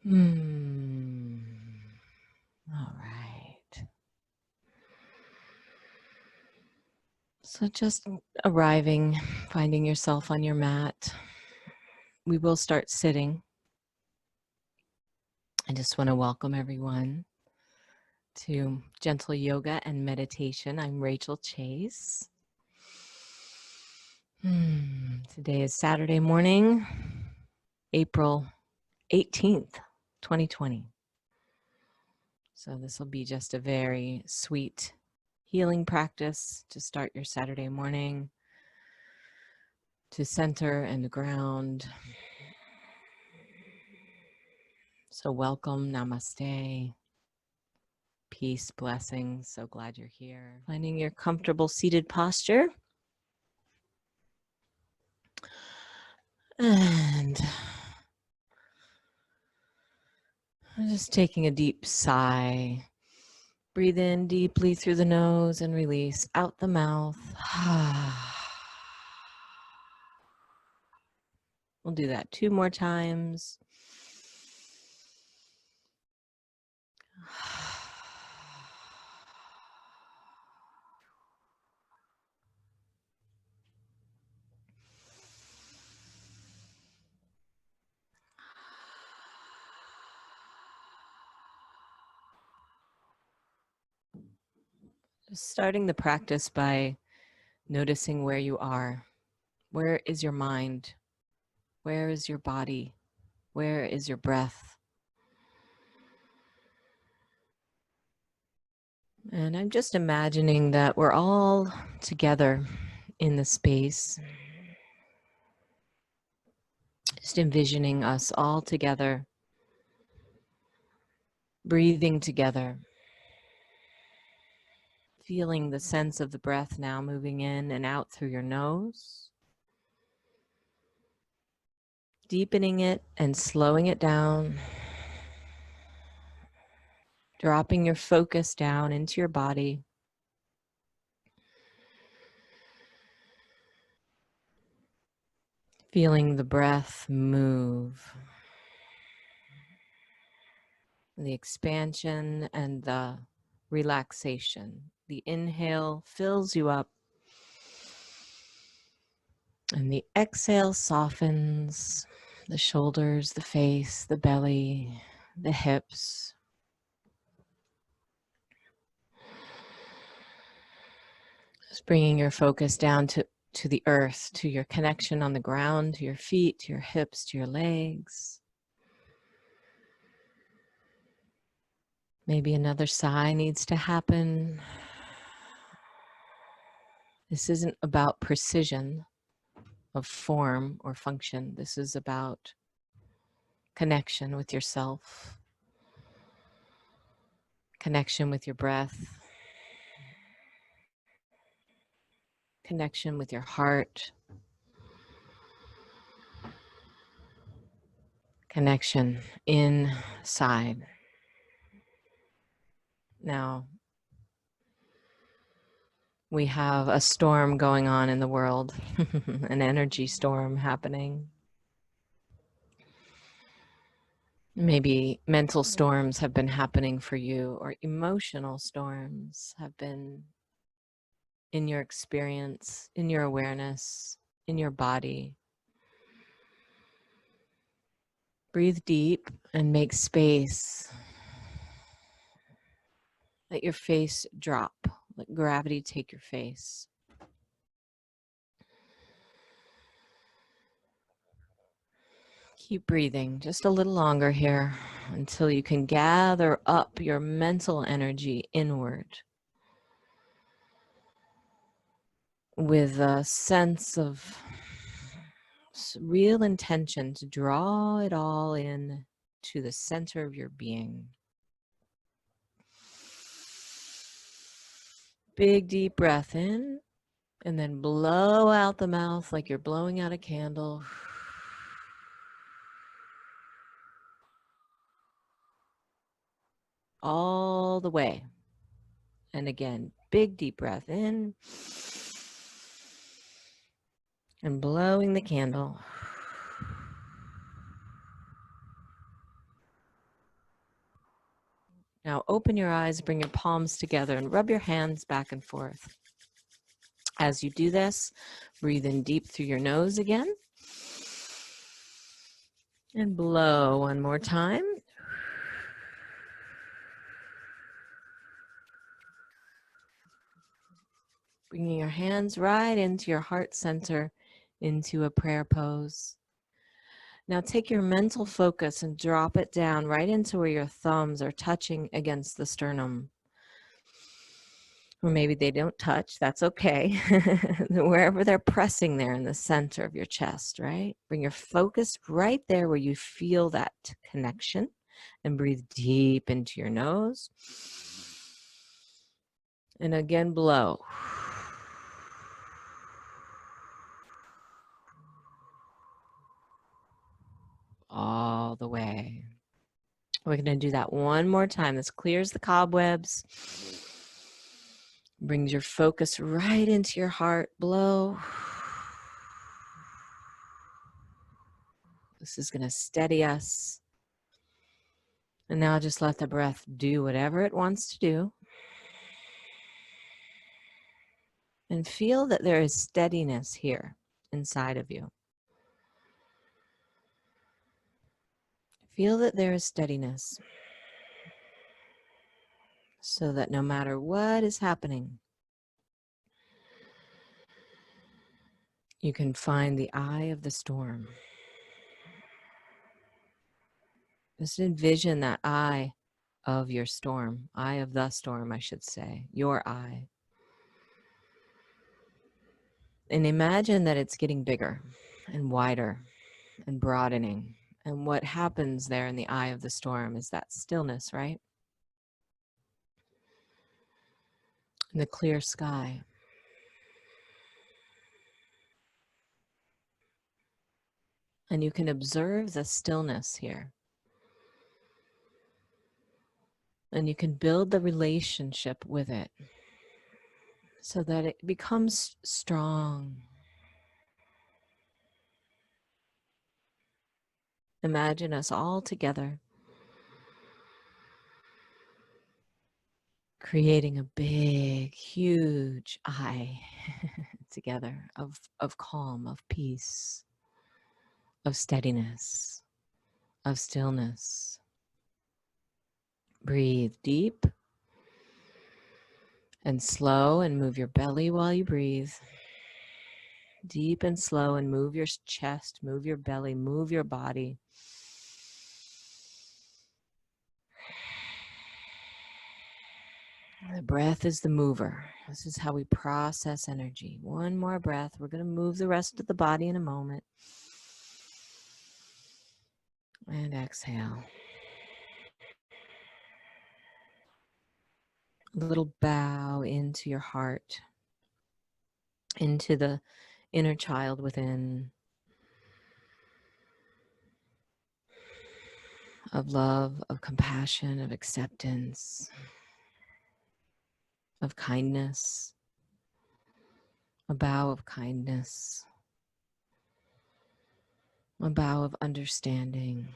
Hmm. All right. So just arriving, finding yourself on your mat. We will start sitting. I just want to welcome everyone to Gentle Yoga and Meditation. I'm Rachel Chase. Today is Saturday morning, April 18th, 2020. So this will be just a very sweet healing practice to start your Saturday morning, to center and ground. So welcome, namaste, peace, blessings. So glad you're here. Finding your comfortable seated posture. And just taking a deep sigh. Breathe in deeply through the nose and release out the mouth. We'll do that 2 more times. Just starting the practice by noticing where you are. Where is your mind? Where is your body? Where is your breath? And I'm just imagining that we're all together in the space. Just envisioning us all together, breathing together. Feeling the sense of the breath now moving in and out through your nose. Deepening it and slowing it down. Dropping your focus down into your body. Feeling the breath move. The expansion and the relaxation. The inhale fills you up. And the exhale softens the shoulders, the face, the belly, the hips. Just bringing your focus down to the earth, to your connection on the ground, to your feet, to your hips, to your legs. Maybe another sigh needs to happen. This isn't about precision of form or function. This is about connection with yourself, connection with your breath, connection with your heart, connection inside. Now, we have a storm going on in the world, an energy storm happening. Maybe mental storms have been happening for you, or emotional storms have been in your experience, in your awareness, in your body. Breathe deep and make space. Let your face drop. Let gravity take your face. Keep breathing just a little longer here until you can gather up your mental energy inward with a sense of real intention to draw it all in to the center of your being. Big deep breath in and then blow out the mouth like you're blowing out a candle. All the way. And again, big deep breath in and blowing the candle. Now open your eyes, bring your palms together, and rub your hands back and forth. As you do this, breathe in deep through your nose again. And blow one more time. Bringing your hands right into your heart center, into a prayer pose. Now take your mental focus and drop it down right into where your thumbs are touching against the sternum. Or maybe they don't touch, that's okay. Wherever they're pressing there in the center of your chest, right? Bring your focus right there where you feel that connection and breathe deep into your nose. And again, blow. All the way. We're going to do that one more time. This clears the cobwebs. Brings your focus right into your heart. Blow. This is going to steady us. And now just let the breath do whatever it wants to do. And feel that there is steadiness here inside of you. Feel that there is steadiness. So that no matter what is happening, you can find the eye of the storm. Just envision that eye of your storm, eye of the storm, I should say, your eye. And imagine that it's getting bigger and wider and broadening. And what happens there in the eye of the storm is that stillness, right? And the clear sky. And you can observe the stillness here. And you can build the relationship with it so that it becomes strong. Imagine us all together, creating a big, huge eye together of calm, of peace, of steadiness, of stillness. Breathe deep and slow and move your belly while you breathe. Deep and slow and move your chest, move your belly, move your body. The breath is the mover. This is how we process energy. One more breath. We're going to move the rest of the body in a moment. And exhale. A little bow into your heart, into the inner child within, of love, of compassion, of acceptance, of kindness, a bow of kindness, a bow of understanding.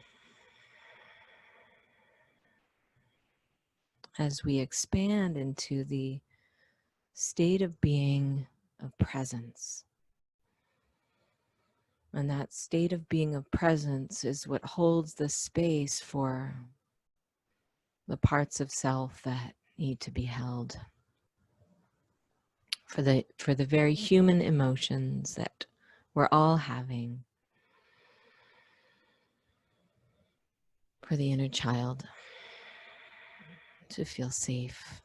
As we expand into the state of being of presence. And that state of being of presence is what holds the space for the parts of self that need to be held. For the very human emotions that we're all having. For the inner child to feel safe.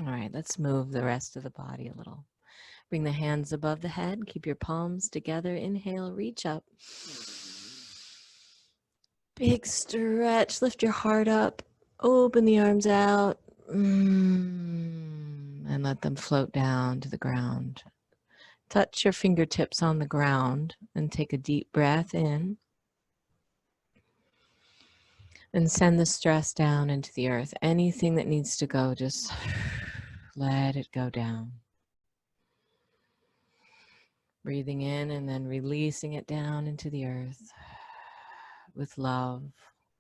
All right, let's move the rest of the body a little. Bring the hands above the head. Keep your palms together. Inhale, reach up. Big stretch. Lift your heart up. Open the arms out. And let them float down to the ground. Touch your fingertips on the ground and take a deep breath in. And send the stress down into the earth. Anything that needs to go, just let it go down. Breathing in and then releasing it down into the earth with love,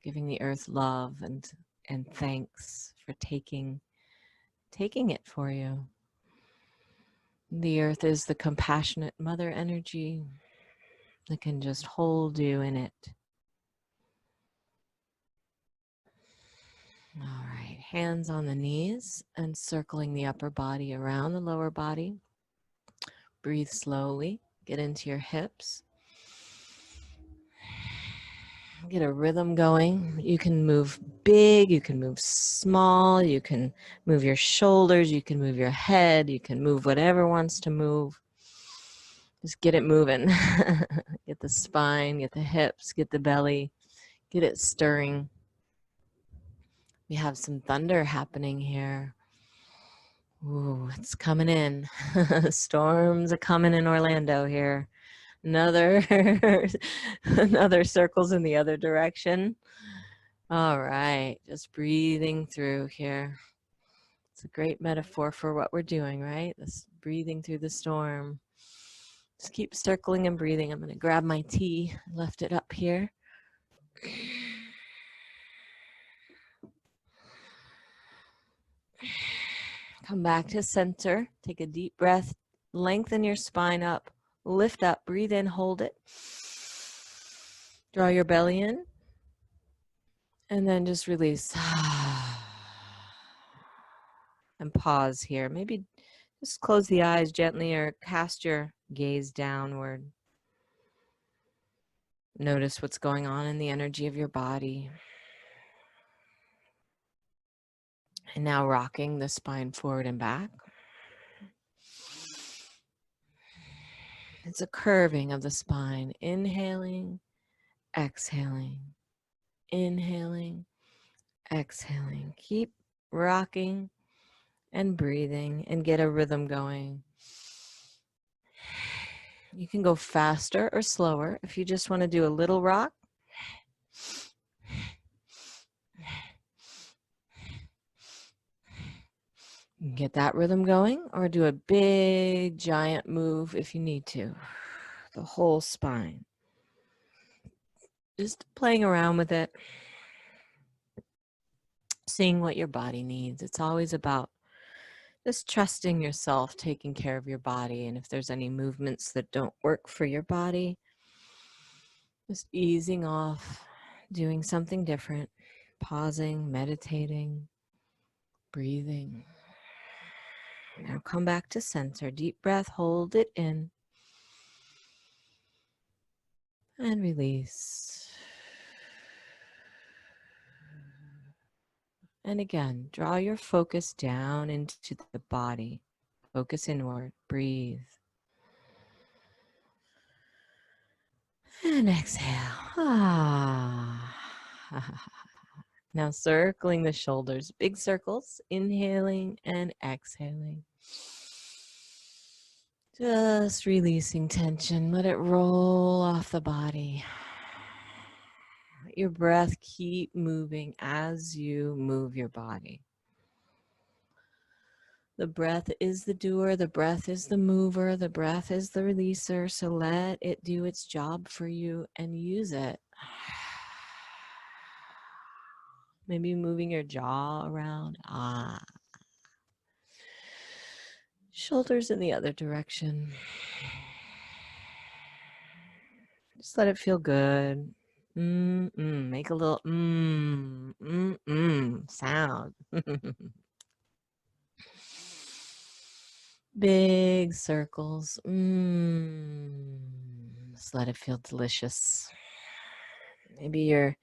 giving the earth love and thanks for taking it for you. The earth is the compassionate mother energy that can just hold you in it. All right, hands on the knees and circling the upper body around the lower body. Breathe slowly, get into your hips. Get a rhythm going. You can move big, you can move small, you can move your shoulders, you can move your head, you can move whatever wants to move. Just get it moving. Get the spine, get the hips, get the belly, get it stirring. We have some thunder happening here. Ooh, it's coming in. Storms are coming in Orlando here. Another circles in the other direction. All right, just breathing through here. It's a great metaphor for what we're doing, right? This breathing through the storm. Just keep circling and breathing. I'm going to grab my tea, left it up here. Come back to center. Take a deep breath. Lengthen your spine up. Lift up. Breathe in. Hold it. Draw your belly in. And then just release. And pause here. Maybe just close the eyes gently or cast your gaze downward. Notice what's going on in the energy of your body. And now rocking the spine forward and back. It's a curving of the spine. Inhaling, exhaling. Inhaling, exhaling. Keep rocking and breathing and get a rhythm going. You can go faster or slower if you just want to do a little rock. Get that rhythm going, or do a big giant move if you need to. The whole spine. Just playing around with it. Seeing what your body needs. It's always about just trusting yourself, taking care of your body. And if there's any movements that don't work for your body, just easing off, doing something different, pausing, meditating, breathing. Now come back to center. Deep breath, hold it in. And release. And again, draw your focus down into the body. Focus inward. Breathe. And exhale. Now circling the shoulders. Big circles. Inhaling and exhaling. Just releasing tension. Let it roll off the body. Let your breath keep moving as you move your body. The breath is the doer, the breath is the mover, the breath is the releaser. So let it do its job for you and use it. Maybe moving your jaw around. Shoulders in the other direction. Just let it feel good. Make a little sound. Big circles. Just let it feel delicious. Maybe you're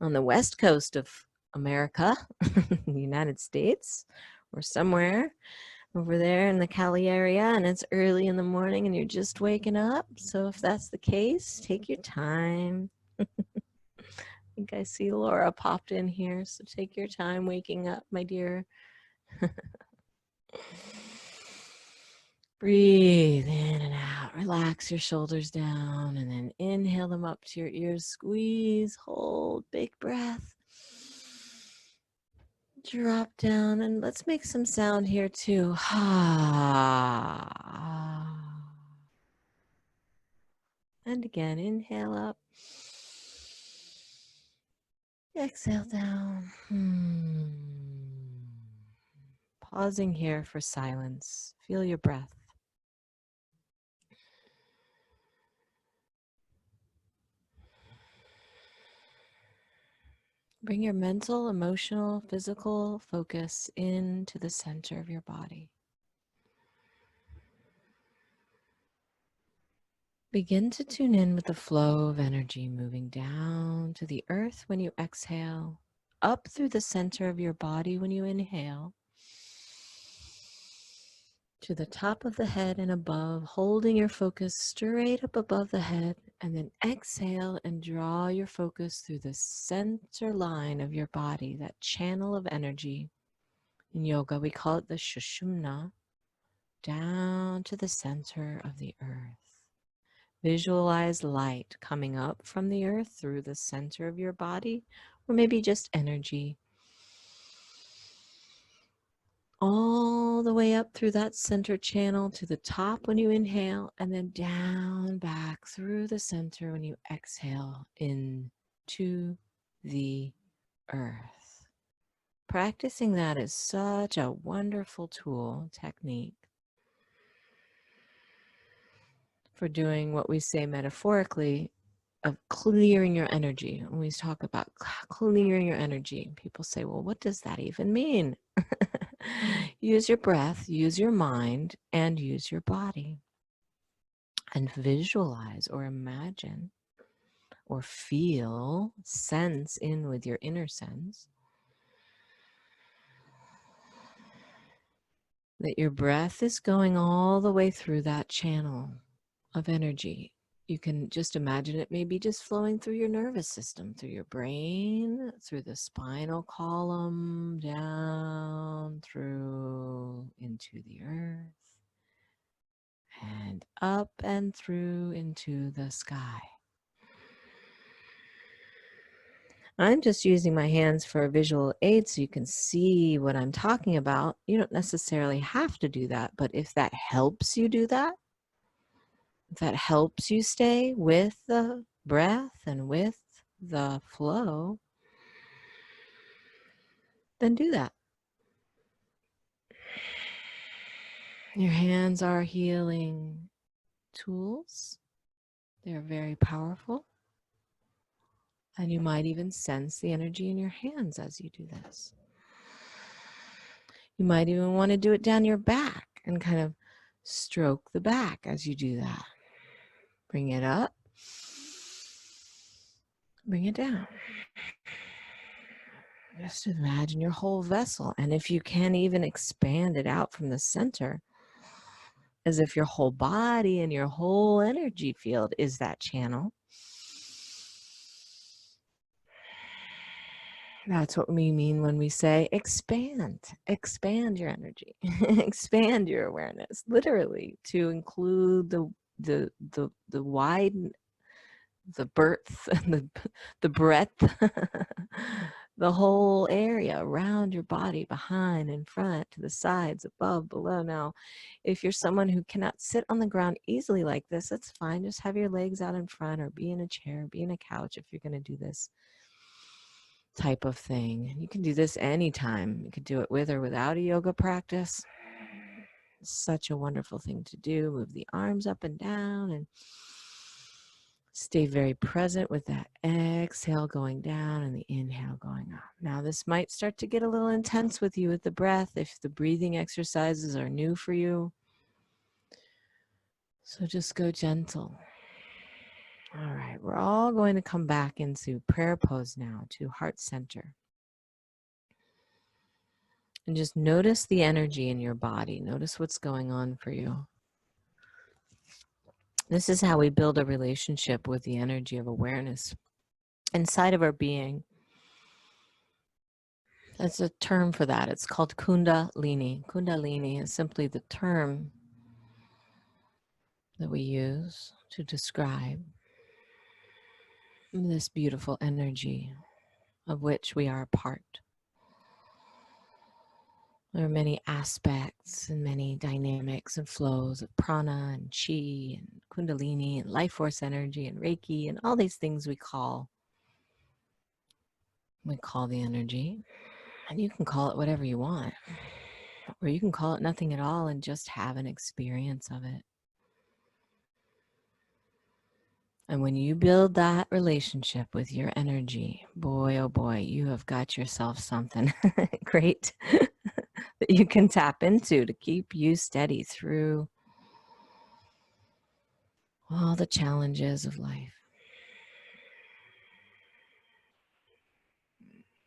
on the west coast of America, the United States, or somewhere over there in the Cali area, and it's early in the morning and you're just waking up. So if that's the case, take your time. I think I see Laura popped in here, so take your time waking up, my dear. Breathe in and out. Relax your shoulders down and then inhale them up to your ears. Squeeze, hold, big breath. Drop down and let's make some sound here too. And again, inhale up. Exhale down. Pausing here for silence. Feel your breath. Bring your mental, emotional, physical focus into the center of your body. Begin to tune in with the flow of energy moving down to the earth when you exhale, up through the center of your body when you inhale, to the top of the head and above, holding your focus straight up above the head, and then exhale and draw your focus through the center line of your body, that channel of energy. In yoga, we call it the Sushumna, down to the center of the earth. Visualize light coming up from the earth through the center of your body, or maybe just energy, all the way up through that center channel to the top when you inhale, and then down back through the center when you exhale into the earth. Practicing that is such a wonderful technique for doing what we say metaphorically of clearing your energy. When we talk about clearing your energy, people say, well, what does that even mean? Use your breath, use your mind, and use your body. And visualize or imagine or feel, sense in with your inner sense that your breath is going all the way through that channel of energy. You can just imagine it maybe just flowing through your nervous system, through your brain, through the spinal column, down through into the earth, and up and through into the sky. I'm just using my hands for a visual aid so you can see what I'm talking about. You don't necessarily have to do that, but if that helps you do that, if that helps you stay with the breath and with the flow, then do that. Your hands are healing tools. They're very powerful. And you might even sense the energy in your hands as you do this. You might even want to do it down your back and kind of stroke the back as you do that. Bring it up. Bring it down. Just imagine your whole vessel. And if you can even expand it out from the center, as if your whole body and your whole energy field is that channel. That's what we mean when we say expand. Expand your energy. Expand your awareness, literally, to include the wide, the birth, the breadth, the whole area around your body, behind, in front, to the sides, above, below. Now, if you're someone who cannot sit on the ground easily like this, that's fine. Just have your legs out in front, or be in a chair, be in a couch if you're going to do this type of thing. You can do this anytime. You could do it with or without a yoga practice. It's such a wonderful thing to do. Move the arms up and down and stay very present with that exhale going down and the inhale going up. Now, this might start to get a little intense with you with the breath if the breathing exercises are new for you. So just go gentle. All right, we're all going to come back into prayer pose now, to heart center. And just notice the energy in your body. Notice what's going on for you. This is how we build a relationship with the energy of awareness inside of our being. There's a term for that. It's called Kundalini. Kundalini is simply the term that we use to describe this beautiful energy of which we are a part. There are many aspects and many dynamics and flows of prana and chi and kundalini and life force energy and reiki and all these things we call the energy. And you can call it whatever you want, or you can call it nothing at all and just have an experience of it. And when you build that relationship with your energy, boy, oh boy, you have got yourself something great that you can tap into to keep you steady through all the challenges of life.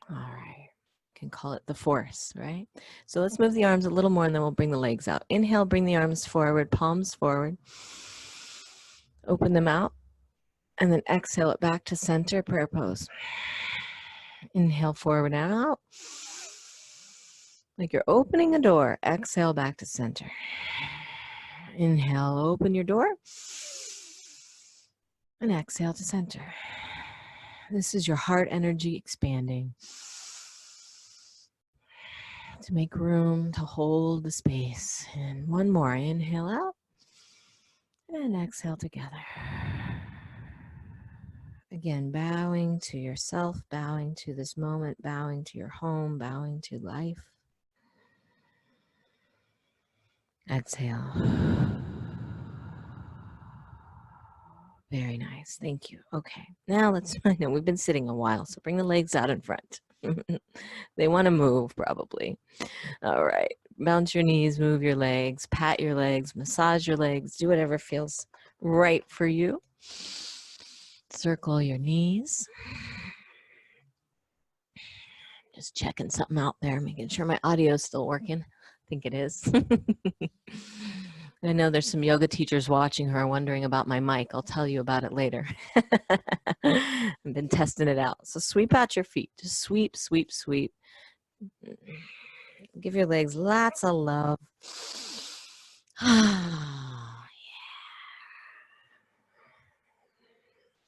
All right. You can call it the force, right? So let's move the arms a little more and then we'll bring the legs out. Inhale, bring the arms forward, palms forward. Open them out. And then exhale it back to center, prayer pose. Inhale forward and out. Like you're opening a door. Exhale back to center. Inhale, open your door. And exhale to center. This is your heart energy expanding to make room to hold the space. And one more. Inhale out. And exhale together. Again, bowing to yourself, bowing to this moment, bowing to your home, bowing to life. Exhale. Very nice. Thank you. Okay. Now let's, I know we've been sitting a while, so bring the legs out in front. They want to move probably. All right. Bounce your knees, move your legs, pat your legs, massage your legs, do whatever feels right for you. Circle your knees. Just checking something out there, making sure my audio is still working. I think it is. I know there's some yoga teachers watching who are wondering about my mic. I'll tell you about it later. I've been testing it out. So sweep out your feet. Just sweep, sweep, sweep. Give your legs lots of love.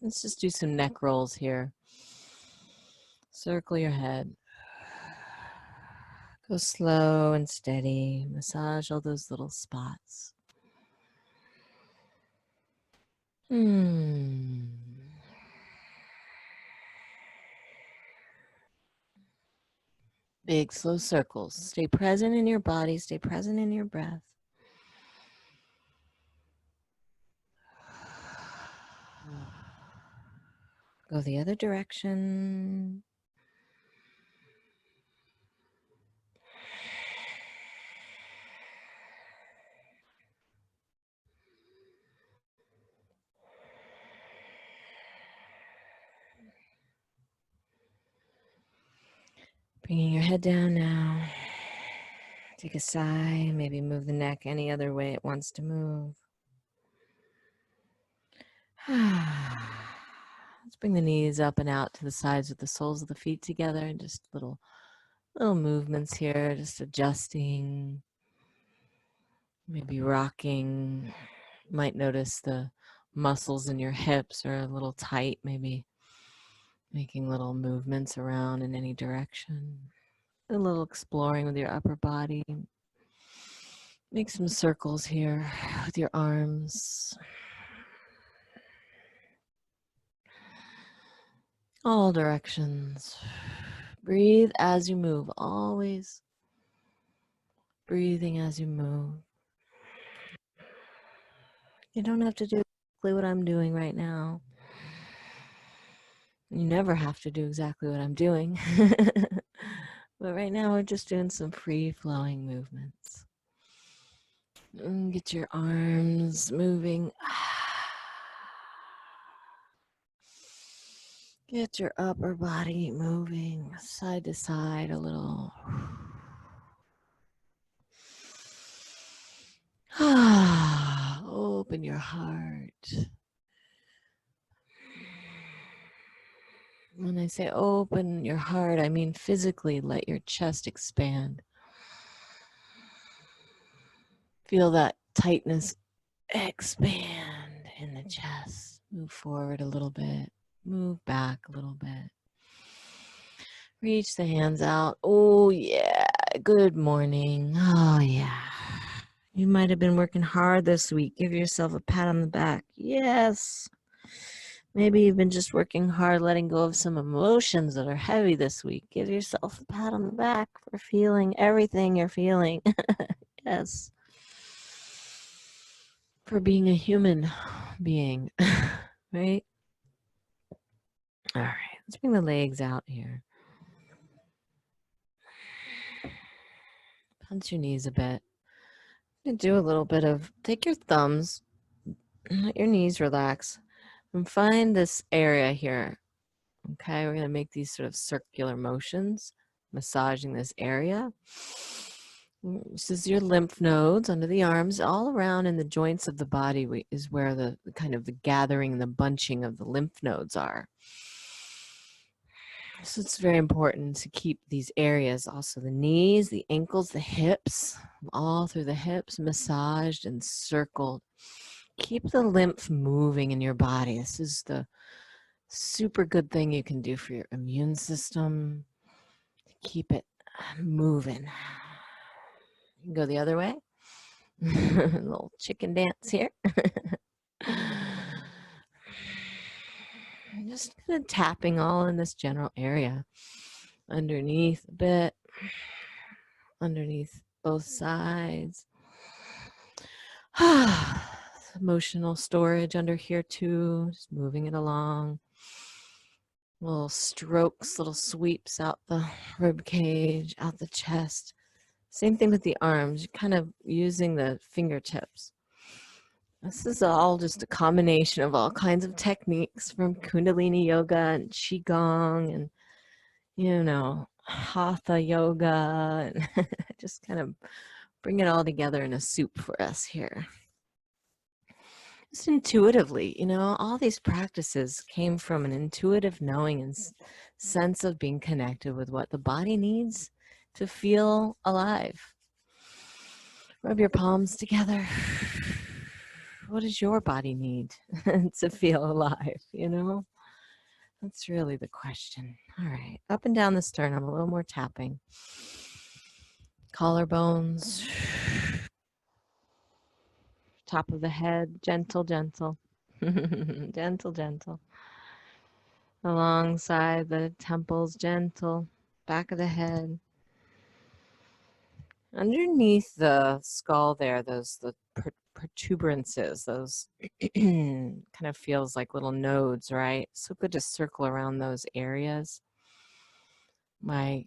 Let's just do some neck rolls here. Circle your head. Go slow and steady. Massage all those little spots. Big, slow circles. Stay present in your body. Stay present in your breath. Go the other direction. Bringing your head down now. Take a sigh. Maybe move the neck any other way it wants to move. Let's bring the knees up and out to the sides with the soles of the feet together, and just little movements here, just adjusting, maybe rocking. You might notice the muscles in your hips are a little tight, maybe making little movements around in any direction. A little exploring with your upper body. Make some circles here with your arms. All directions. Breathe as you move, always breathing as you move. You don't have to do exactly what I'm doing right now. You never have to do exactly what I'm doing. But right now we're just doing some free-flowing movements. And get your arms moving. Get your upper body moving side to side a little. Open your heart. When I say open your heart, I mean physically let your chest expand. Feel that tightness expand in the chest. Move forward a little bit. Move back a little bit. Reach the hands out. Oh, yeah. Good morning. Oh, yeah. You might have been working hard this week. Give yourself a pat on the back. Yes. Maybe you've been just working hard, letting go of some emotions that are heavy this week. Give yourself a pat on the back for feeling everything you're feeling. Yes. For being a human being, right? All right. Let's bring the legs out here. Punch your knees a bit. Do a little bit of, take your thumbs, let your knees relax, and find this area here. Okay, we're going to make these sort of circular motions, massaging this area. This is your lymph nodes under the arms, all around in the joints of the body is where the kind of the gathering and the bunching of the lymph nodes are. So it's very important to keep these areas, also the knees, the ankles, the hips, all through the hips, massaged and circled. Keep the lymph moving in your body. This is the super good thing you can do for your immune system. Keep it moving. You can go the other way. A little chicken dance here. Just kind of tapping all in this general area. Underneath a bit. Underneath both sides. Emotional storage under here too. Just moving it along. Little strokes, little sweeps out the rib cage, out the chest. Same thing with the arms, you're kind of using the fingertips. This is all just a combination of all kinds of techniques from Kundalini yoga and Qigong and, you know, Hatha yoga, and just kind of bring it all together in a soup for us here. Just intuitively, you know, all these practices came from an intuitive knowing and sense of being connected with what the body needs to feel alive. Rub your palms together. What does your body need to feel alive, you know? That's really the question. All right, up and down the sternum, a little more tapping. Collarbones. Top of the head, gentle, gentle. Gentle, gentle. Alongside the temples, gentle. Back of the head. Underneath the skull there, the protuberances, those kind of feels like little nodes, right? So good to circle around those areas. My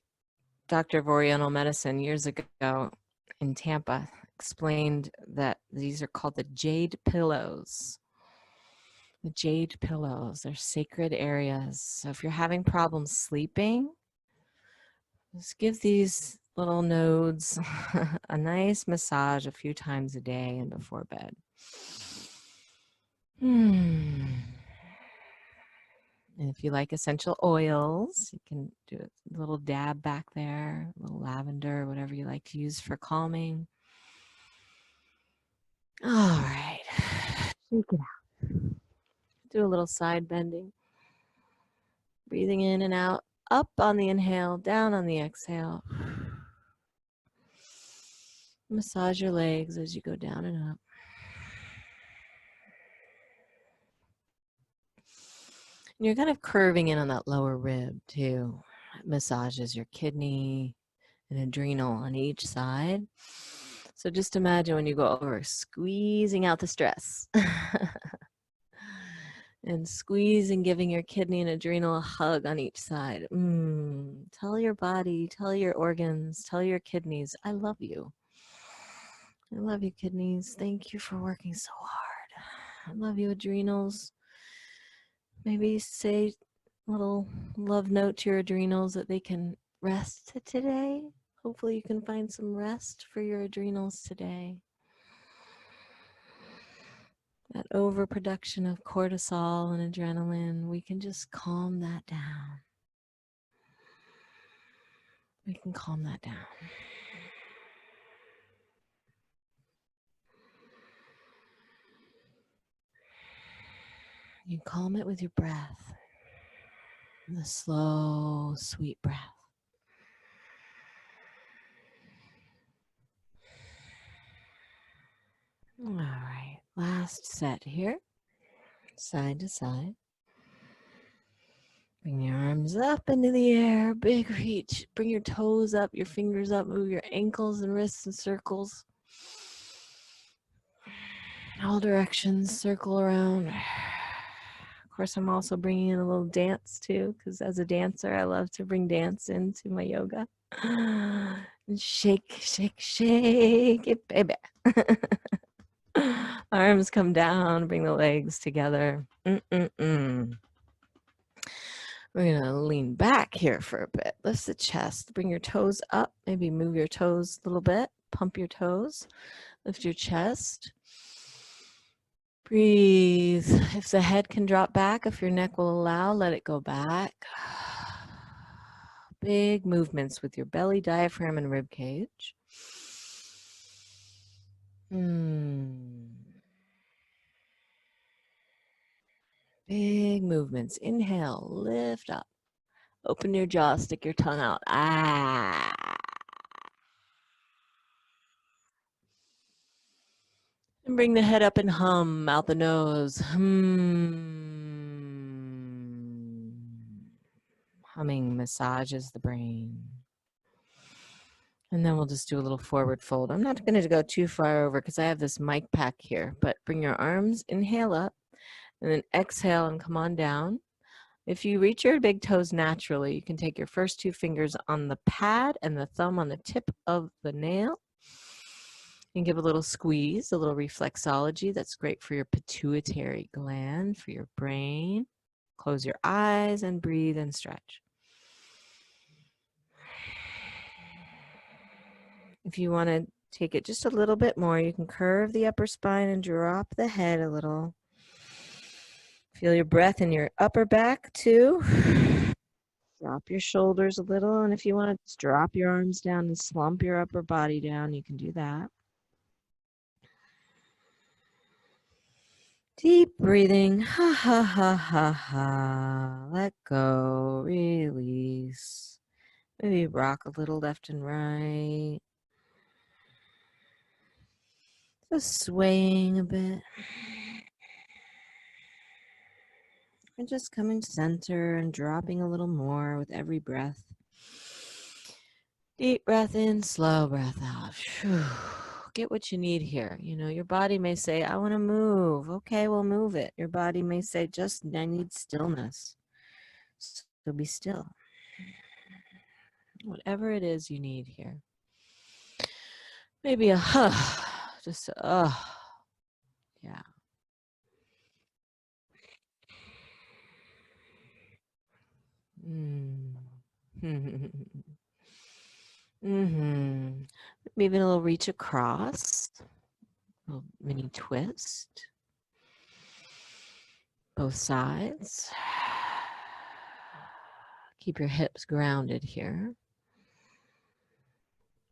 doctor of Oriental medicine years ago in Tampa explained that these are called the jade pillows. The jade pillows, they're sacred areas. So if you're having problems sleeping, just give these little nodes a nice massage a few times a day and before bed. And if you like essential oils, you can do a little dab back there, a little lavender, whatever you like to use for calming. All right, shake it out. Do a little side bending. Breathing in and out, up on the inhale, down on the exhale. Massage your legs as you go down and up. And you're kind of curving in on that lower rib too. It massages your kidney and adrenal on each side. So just imagine when you go over, squeezing out the stress. And squeezing, giving your kidney and adrenal a hug on each side. Tell your body, tell your organs, tell your kidneys, I love you. I love you, kidneys. Thank you for working so hard. I love you, adrenals. Maybe say a little love note to your adrenals that they can rest today. Hopefully you can find some rest for your adrenals today. That overproduction of cortisol and adrenaline, we can just calm that down. We can calm that down. You calm it with your breath. The slow, sweet breath. Last set here, side to side. Bring your arms up into the air, big reach. Bring your toes up, your fingers up, move your ankles and wrists in circles. All directions, circle around. Of course, I'm also bringing in a little dance too, because as a dancer, I love to bring dance into my yoga. And shake, shake, shake it, baby. Arms come down, bring the legs together. We're gonna lean back here for a bit. Lift the chest, bring your toes up, maybe move your toes a little bit, pump your toes, lift your chest. Breathe. If the head can drop back, if your neck will allow, let it go back. Big movements with your belly, diaphragm, and rib cage. Big movements. Inhale, lift up. Open your jaw, stick your tongue out. Ah. And bring the head up and hum out the nose. Humming massages the brain. And then we'll just do a little forward fold. I'm not going to go too far over because I have this mic pack here, but bring your arms, inhale up, and then exhale and come on down. If you reach your big toes naturally, you can take your first two fingers on the pad and the thumb on the tip of the nail and give a little squeeze, a little reflexology. That's great for your pituitary gland, for your brain. Close your eyes and breathe and stretch. If you want to take it just a little bit more, you can curve the upper spine and drop the head a little. Feel your breath in your upper back too. Drop your shoulders a little, and if you want to just drop your arms down and slump your upper body down, you can do that. Deep breathing. Ha ha ha ha ha. Let go. Release. Maybe rock a little left and right. Just swaying a bit. And just coming center and dropping a little more with every breath. Deep breath in, slow breath out. Get what you need here. You know, your body may say, I want to move. Okay, well, move it. Your body may say, I need stillness. So be still. Whatever it is you need here. Maybe a just a yeah. Maybe a little reach across, a little mini twist. Both sides. Keep your hips grounded here.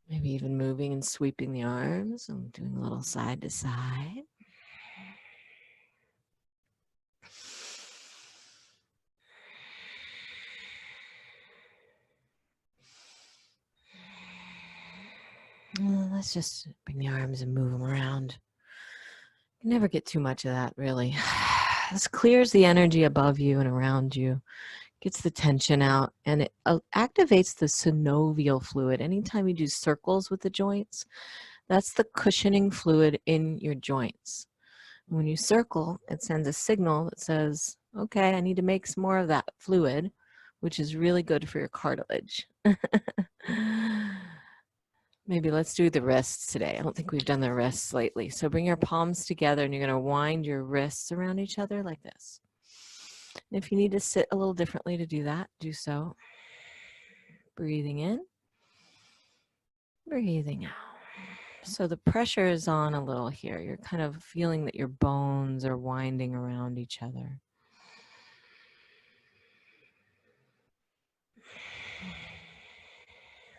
Maybe even moving and sweeping the arms and doing a little side to side. Let's just bring the arms and move them around. You never get too much of that, really. This clears the energy above you and around you, gets the tension out, and it activates the synovial fluid. Anytime you do circles with the joints, that's the cushioning fluid in your joints. When you circle, it sends a signal that says, okay, I need to make some more of that fluid, which is really good for your cartilage. Maybe let's do the wrists today. I don't think we've done the wrists lately. So bring your palms together and you're going to wind your wrists around each other like this. And if you need to sit a little differently to do that, do so. Breathing in, breathing out. So the pressure is on a little here. You're kind of feeling that your bones are winding around each other.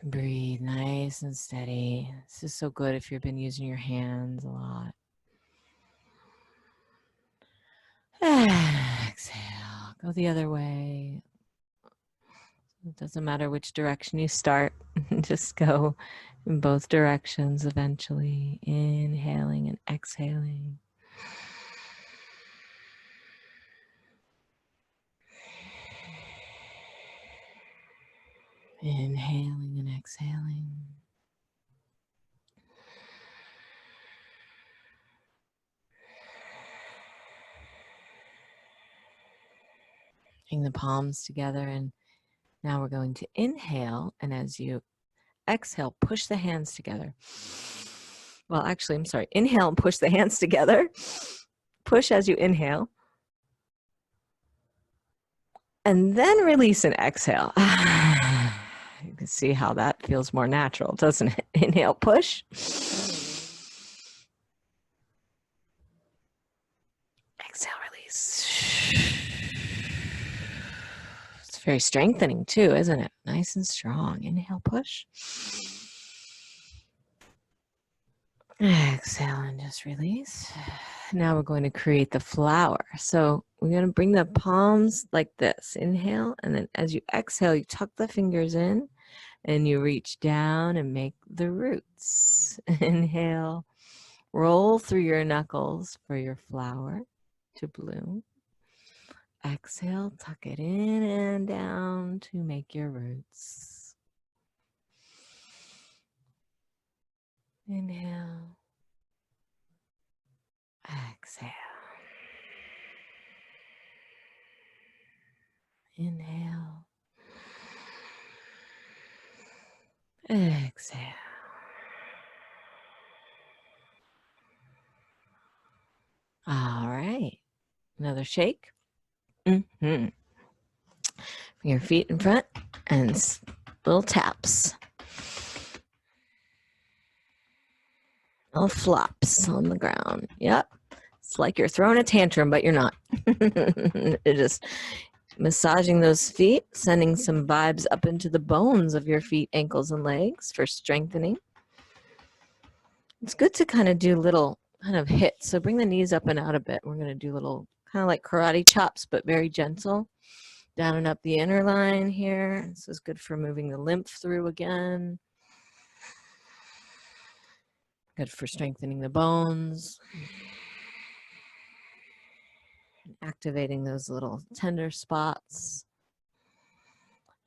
Breathe nice and steady. This is so good if you've been using your hands a lot. Exhale. Go the other way. It doesn't matter which direction you start. Just go in both directions eventually. Inhaling and exhaling. Inhaling and exhaling. Bring the palms together, and now we're going to inhale, and as you exhale, push the hands together. Well, actually, I'm sorry. Inhale and push the hands together. Push as you inhale. And then release and exhale. You can see how that feels more natural, doesn't it? Inhale, push. Exhale, release. It's very strengthening too, isn't it? Nice and strong. Inhale, push. Exhale and just release. Now we're going to create the flower. So we're going to bring the palms like this. Inhale, and then as you exhale, you tuck the fingers in and you reach down and make the roots. Inhale, roll through your knuckles for your flower to bloom. Exhale, tuck it in and down to make your roots. Inhale. Exhale. Inhale. Exhale. All right. Another shake. Bring your feet in front and little taps. Little flops on the ground. Yep. It's like you're throwing a tantrum, but you're not. You're just massaging those feet, sending some vibes up into the bones of your feet, ankles, and legs for strengthening. It's good to kind of do little kind of hits. So bring the knees up and out a bit. We're going to do little kind of like karate chops, but very gentle. Down and up the inner line here. This is good for moving the lymph through again. Good for strengthening the bones. Activating those little tender spots.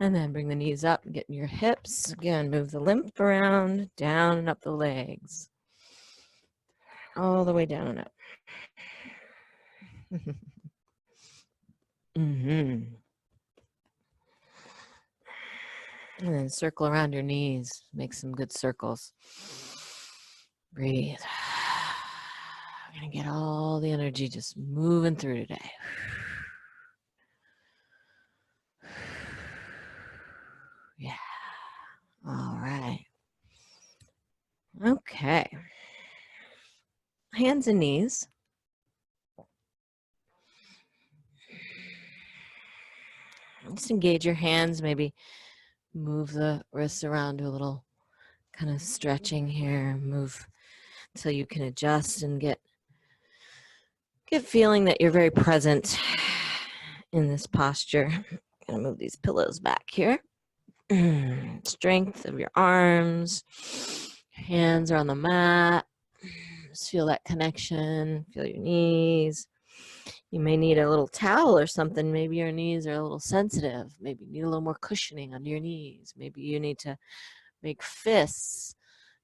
And then bring the knees up, get in your hips. Again, move the lymph around, down and up the legs. All the way down and up. And then circle around your knees. Make some good circles. Breathe. We're going to get all the energy just moving through today. Yeah. All right. Okay. Hands and knees. Just engage your hands, maybe move the wrists around, do a little kind of stretching here, move until you can adjust and get feeling that you're very present in this posture. I'm gonna move these pillows back here. Strength of your arms, hands are on the mat. Just feel that connection, feel your knees. You may need a little towel or something. Maybe your knees are a little sensitive. Maybe you need a little more cushioning under your knees. Maybe you need to make fists.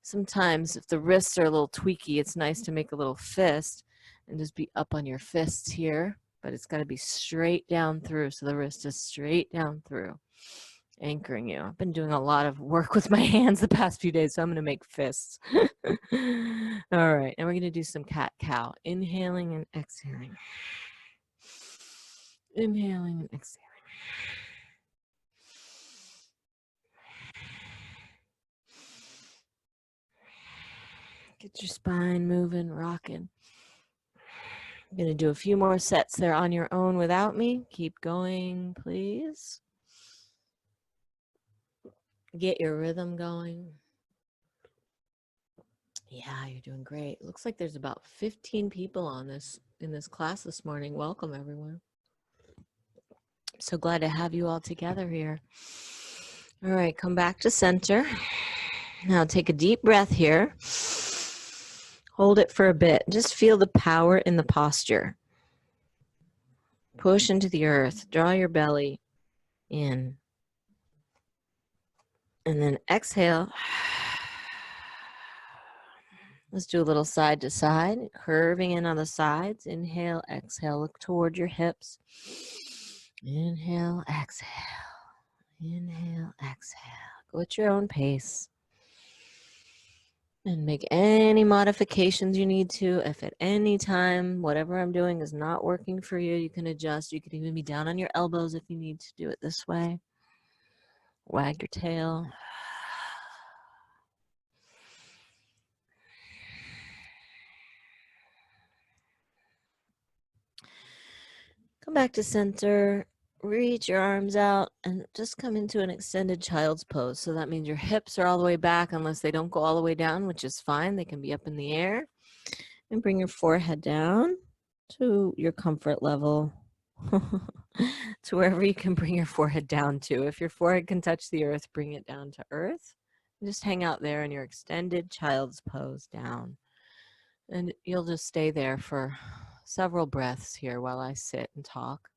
Sometimes if the wrists are a little tweaky, it's nice to make a little fist and just be up on your fists here, but it's got to be straight down through. So the wrist is straight down through, anchoring you. I've been doing a lot of work with my hands the past few days, so I'm going to make fists. All right, and we're going to do some cat-cow. Inhaling and exhaling. Inhaling and exhaling. Get your spine moving, rocking. I'm going to do a few more sets there on your own without me. Keep going, please. Get your rhythm going. Yeah, you're doing great. Looks like there's about 15 people on in this class this morning. Welcome, everyone. So glad to have you all together here. All right, come back to center. Now take a deep breath here. Hold it for a bit. Just feel the power in the posture. Push into the earth. Draw your belly in. And then exhale. Let's do a little side to side, curving in on the sides. Inhale, exhale, look toward your hips. Inhale, exhale. Inhale, exhale. Go at your own pace. And make any modifications you need to. If at any time, whatever I'm doing is not working for you, you can adjust. You can even be down on your elbows if you need to do it this way. Wag your tail. Come back to center. Reach your arms out and just come into an extended child's pose. So that means your hips are all the way back unless they don't go all the way down, which is fine. They can be up in the air. And bring your forehead down to your comfort level. To wherever you can bring your forehead down to. If your forehead can touch the earth, bring it down to earth. And just hang out there in your extended child's pose down. And you'll just stay there for several breaths here while I sit and talk.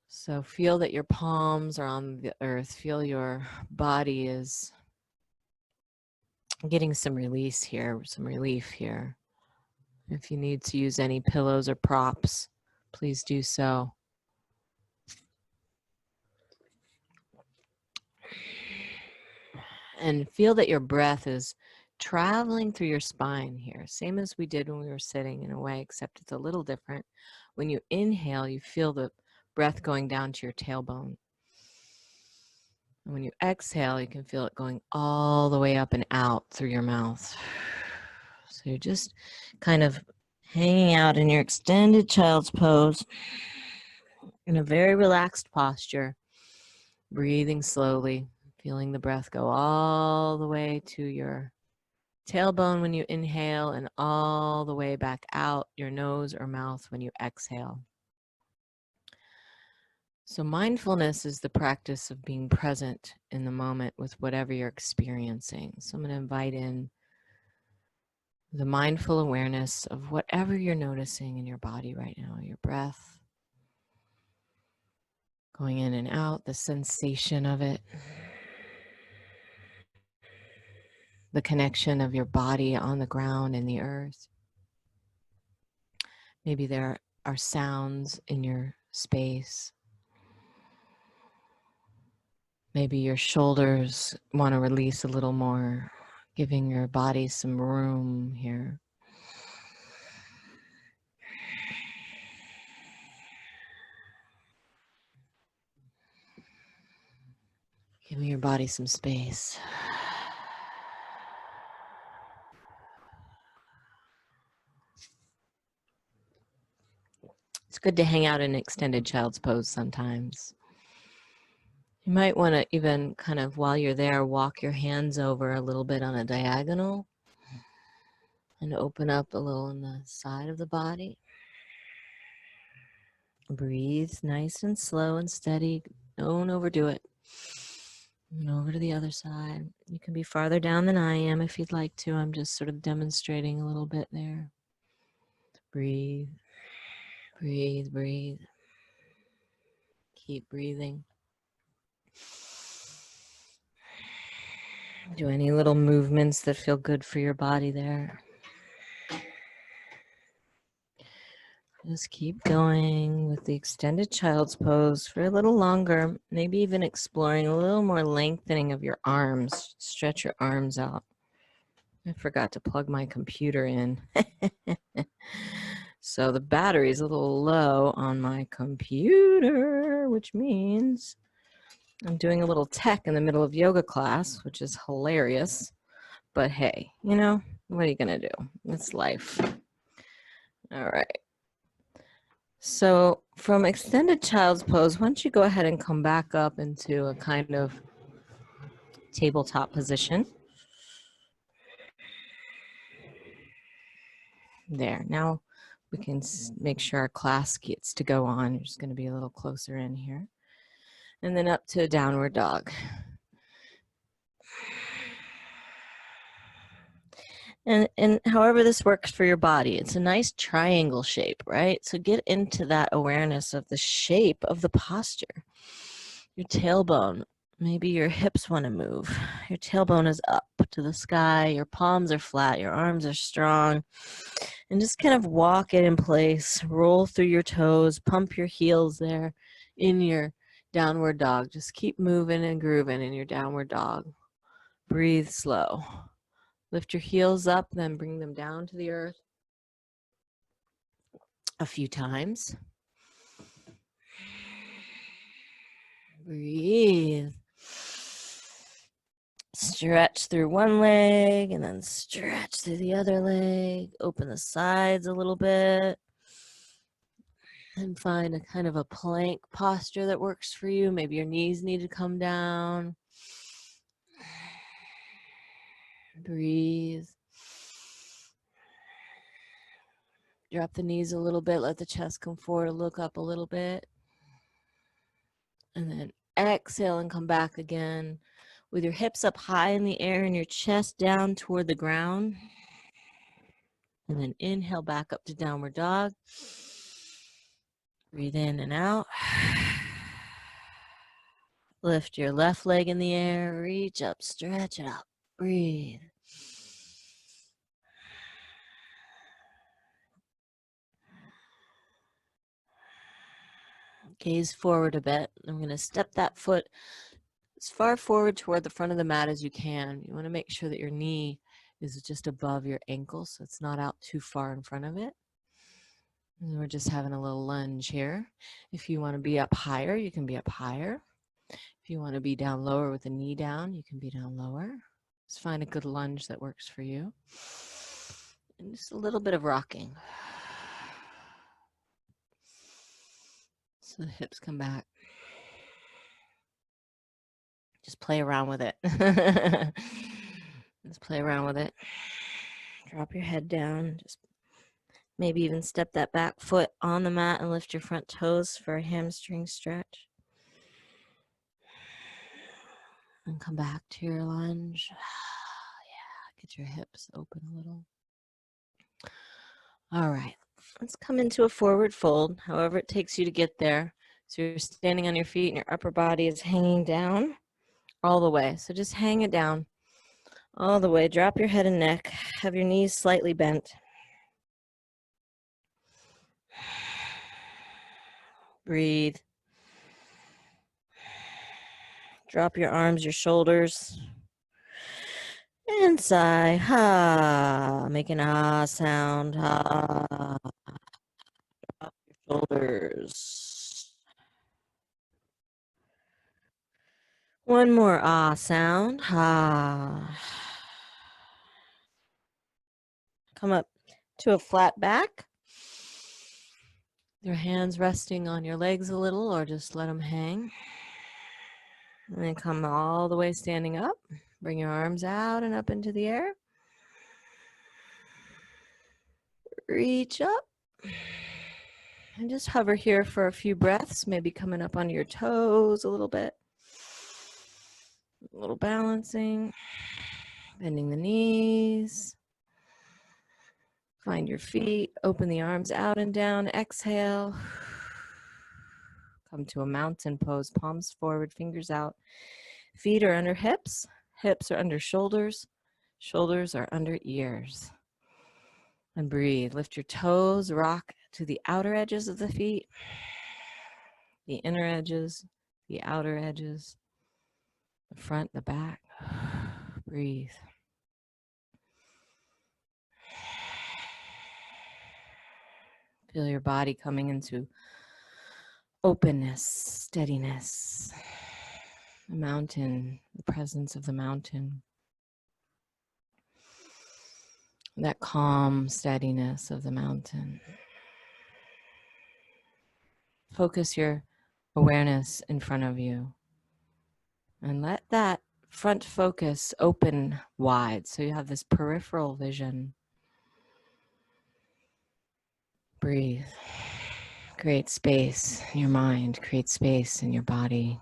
So feel that your palms are on the earth. Feel your body is getting some release here, some relief here. If you need to use any pillows or props, please do so. And feel that your breath is traveling through your spine here, same as we did when we were sitting in a way, except it's a little different. When you inhale, you feel the breath going down to your tailbone. And when you exhale, you can feel it going all the way up and out through your mouth. So you're just kind of hanging out in your extended child's pose in a very relaxed posture, breathing slowly, feeling the breath go all the way to your tailbone when you inhale and all the way back out your nose or mouth when you exhale. So mindfulness is the practice of being present in the moment with whatever you're experiencing. So I'm going to invite in the mindful awareness of whatever you're noticing in your body right now, your breath going in and out, the sensation of it, the connection of your body on the ground and the earth. Maybe there are sounds in your space. Maybe your shoulders want to release a little more, giving your body some room here. Giving your body some space. It's good to hang out in extended child's pose sometimes. You might want to even kind of, while you're there, walk your hands over a little bit on a diagonal and open up a little on the side of the body. Breathe nice and slow and steady. Don't overdo it. And over to the other side. You can be farther down than I am if you'd like to. I'm just sort of demonstrating a little bit there. Breathe, breathe, breathe. Keep breathing. Do any little movements that feel good for your body there. Just keep going with the extended child's pose for a little longer, maybe even exploring a little more lengthening of your arms. Stretch your arms out. I forgot to plug my computer in. So the battery is a little low on my computer, which means I'm doing a little tech in the middle of yoga class, which is hilarious. But hey, you know, what are you going to do? It's life. All right. So from extended child's pose, why don't you go ahead and come back up into a kind of tabletop position. There. Now we can make sure our class gets to go on. You're just going to be a little closer in here. And then up to a downward dog. And however this works for your body, it's a nice triangle shape, right? So get into that awareness of the shape of the posture. Your tailbone Maybe your hips want to move. Your tailbone is up to the sky. Your palms are flat. Your arms are strong. And just kind of walk it in place. Roll through your toes. Pump your heels there in your downward dog. Just keep moving and grooving in your downward dog. Breathe slow. Lift your heels up, then bring them down to the earth a few times. Breathe. Stretch through one leg and then stretch through the other leg. Open the sides a little bit. And find a kind of a plank posture that works for you. Maybe your knees need to come down. Breathe. Drop the knees a little bit. Let the chest come forward. Look up a little bit. And then exhale and come back again with your hips up high in the air and your chest down toward the ground. And then inhale back up to downward dog. Breathe in and out. Lift your left leg in the air. Reach up, stretch it up. Breathe. Gaze forward a bit. I'm going to step that foot as far forward toward the front of the mat as you can. You want to make sure that your knee is just above your ankle so it's not out too far in front of it. And we're just having a little lunge here. If you want to be up higher, you can be up higher. If you want to be down lower with the knee down, you can be down lower. Just find a good lunge that works for you. And just a little bit of rocking. So the hips come back. Just play around with it. Just play around with it. Drop your head down. Just maybe even step that back foot on the mat and lift your front toes for a hamstring stretch. And come back to your lunge. Yeah, get your hips open a little. All right, let's come into a forward fold, however it takes you to get there. So you're standing on your feet and your upper body is hanging down all the way. So just hang it down all the way. Drop your head and neck. Have your knees slightly bent. Breathe. Drop your arms, your shoulders. And sigh. Ha. Make an ah sound. Ha. Drop your shoulders. One more ah sound. Ha. Come up to a flat back. Your hands resting on your legs a little or just let them hang. And then come all the way standing up. Bring your arms out and up into the air. Reach up. And just hover here for a few breaths, maybe coming up onto your toes a little bit. A little balancing. Bending the knees. Find your feet. Open the arms out and down. Exhale. Come to a mountain pose. Palms forward, fingers out. Feet are under hips. Hips are under shoulders. Shoulders are under ears. And breathe. Lift your toes. Rock to the outer edges of the feet. The inner edges. The outer edges. The front, the back. Breathe. Feel your body coming into openness, steadiness. The mountain, the presence of the mountain. That calm steadiness of the mountain. Focus your awareness in front of you. And let that front focus open wide so you have this peripheral vision. Breathe. Create space in your mind. Create space in your body.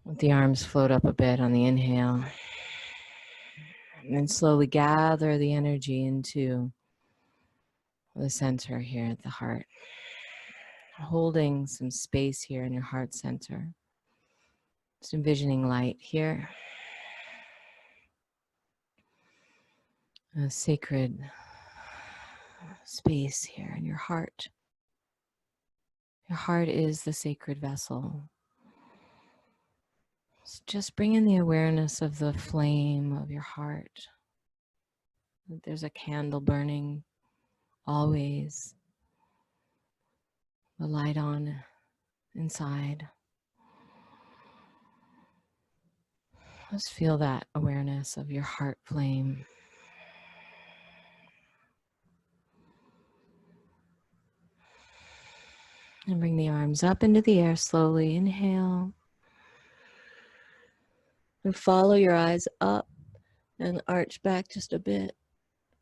Let the arms float up a bit on the inhale. And then slowly gather the energy into the center here at the heart. holding some space here in your heart center. Just envisioning light here. A sacred space here in your heart. Your heart is the sacred vessel. So just bring in the awareness of the flame of your heart. There's a candle burning always. The light on inside. Just feel that awareness of your heart flame. And bring the arms up into the air slowly. Inhale. And follow your eyes up and arch back just a bit.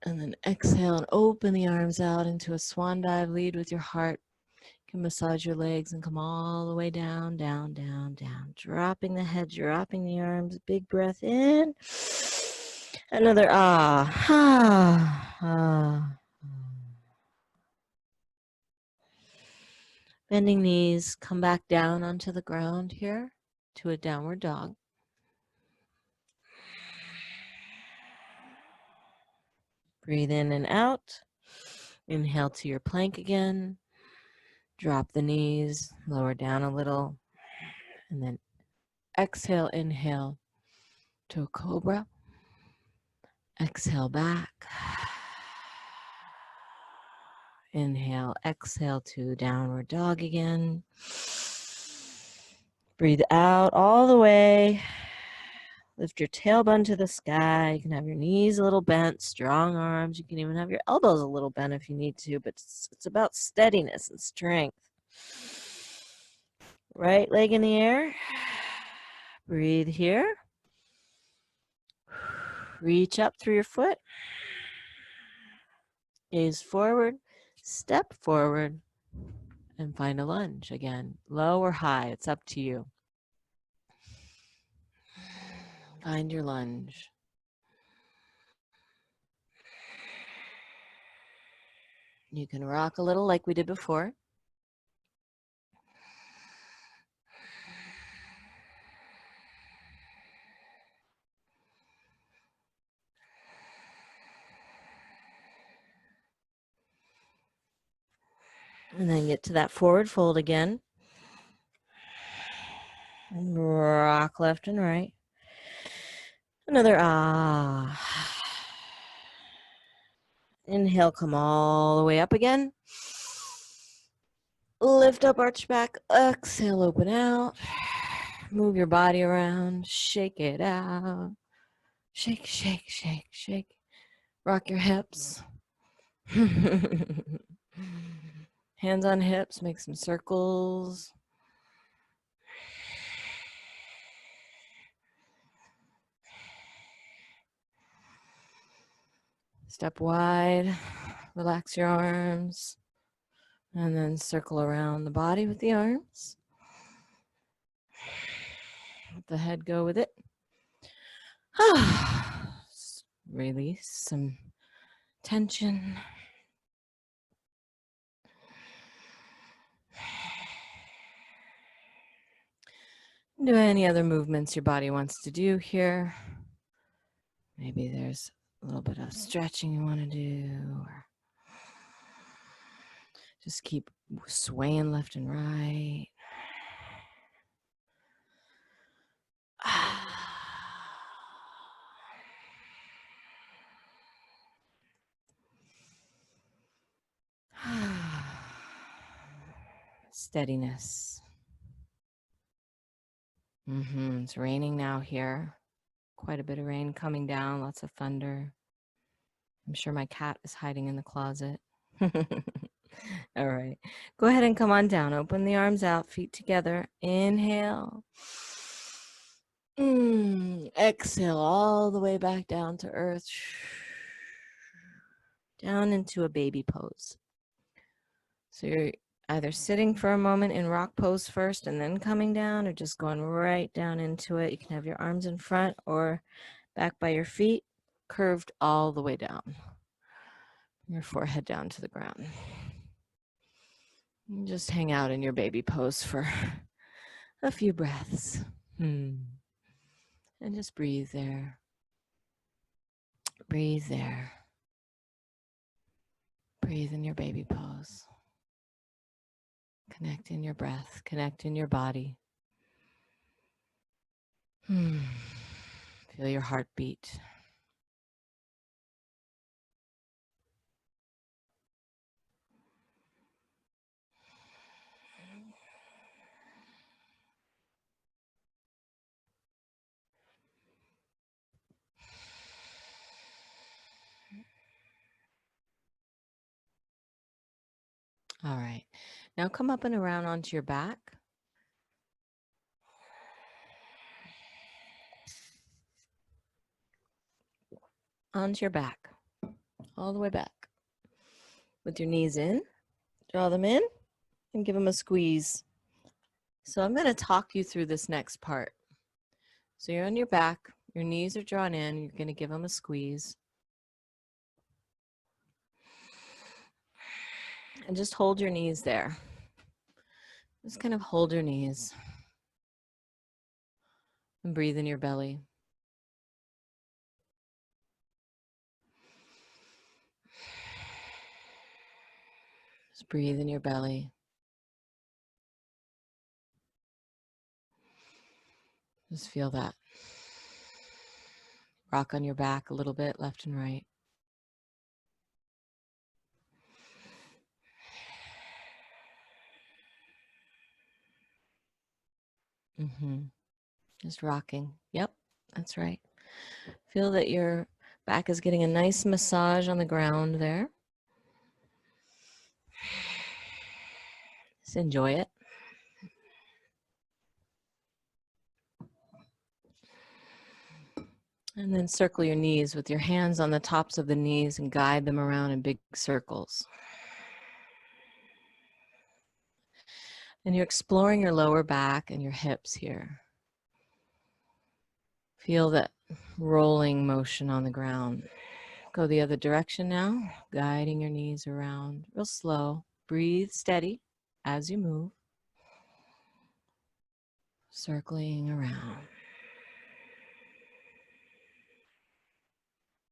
And then exhale and open the arms out into a swan dive. Lead with your heart. You can massage your legs and come all the way down, down, down, down. Dropping the head, dropping the arms. Big breath in. Another ah, ah, ah. Bending knees, come back down onto the ground here to a downward dog. Breathe in and out. Inhale to your plank again. Drop the knees, lower down a little. And then exhale, inhale to a cobra. Exhale back. Inhale, exhale to downward dog again. Breathe out all the way. Lift your tailbone to the sky. You can have your knees a little bent, strong arms. You can even have your elbows a little bent if you need to, but it's about steadiness and strength. Right leg in the air. Breathe here. Reach up through your foot. Gaze forward. Step forward. And find a lunge again. Low or high, it's up to you. Find your lunge. You can rock a little like we did before. And then get to that forward fold again. And rock left and right. Another ah. Inhale, come all the way up again. Lift up, arch back. Exhale, open out. Move your body around. Shake it out. Shake, shake, shake, shake. Rock your hips. Hands on hips, make some circles. Step wide, relax your arms, and then circle around the body with the arms. Let the head go with it. Release some tension. Do any other movements your body wants to do here. Maybe there's a little bit of stretching you want to do, or just keep swaying left and right. Steadiness. It's raining now here. Quite a bit of rain coming down, lots of thunder. I'm sure my cat is hiding in the closet. All right. Go ahead and come on down. Open the arms out, feet together. Inhale. Exhale all the way back down to earth. Down into a baby pose. So you're either sitting for a moment in rock pose first and then coming down, or just going right down into it. You can have your arms in front or back by your feet, curved all the way down. Your forehead down to the ground. And just hang out in your baby pose for a few breaths. And just breathe there. Breathe there. Breathe in your baby pose. Connect in your breath. Connect in your body. Feel your heartbeat. All right. Now come up and around onto your back. Onto your back. All the way back. With your knees in. Draw them in and give them a squeeze. So I'm going to talk you through this next part. So you're on your back. Your knees are drawn in. You're going to give them a squeeze. And just hold your knees there. Just kind of hold your knees. And breathe in your belly. Just breathe in your belly. Just feel that. Rock on your back a little bit, left and right. Just rocking. Yep, that's right. Feel that your back is getting a nice massage on the ground there. Just enjoy it. And then circle your knees with your hands on the tops of the knees and guide them around in big circles. And you're exploring your lower back and your hips here. Feel that rolling motion on the ground. Go the other direction now, guiding your knees around real slow. Breathe steady as you move. Circling around.